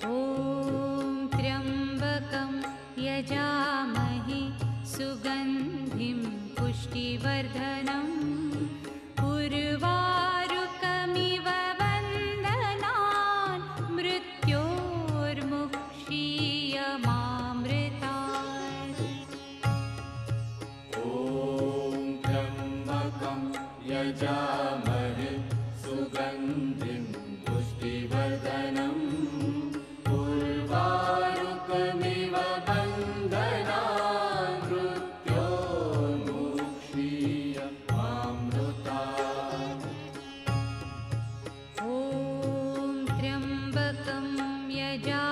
ॐ त्र्यम्बकं यजामहे सुगन्धिं पुष्टिवर्धनम् उर्वारुकमिव वन्दनान् मृत्योर्मुक्षीयमामृतात्। ॐ त्र्यम्बकं यजामहे सुगन्धिं पुष्टिवर्धनम् उर्वारुकमिव वन्दनान् मृत्योर्मुक्षीयमामृतात्। ॐ त्र्यम्बकं यजा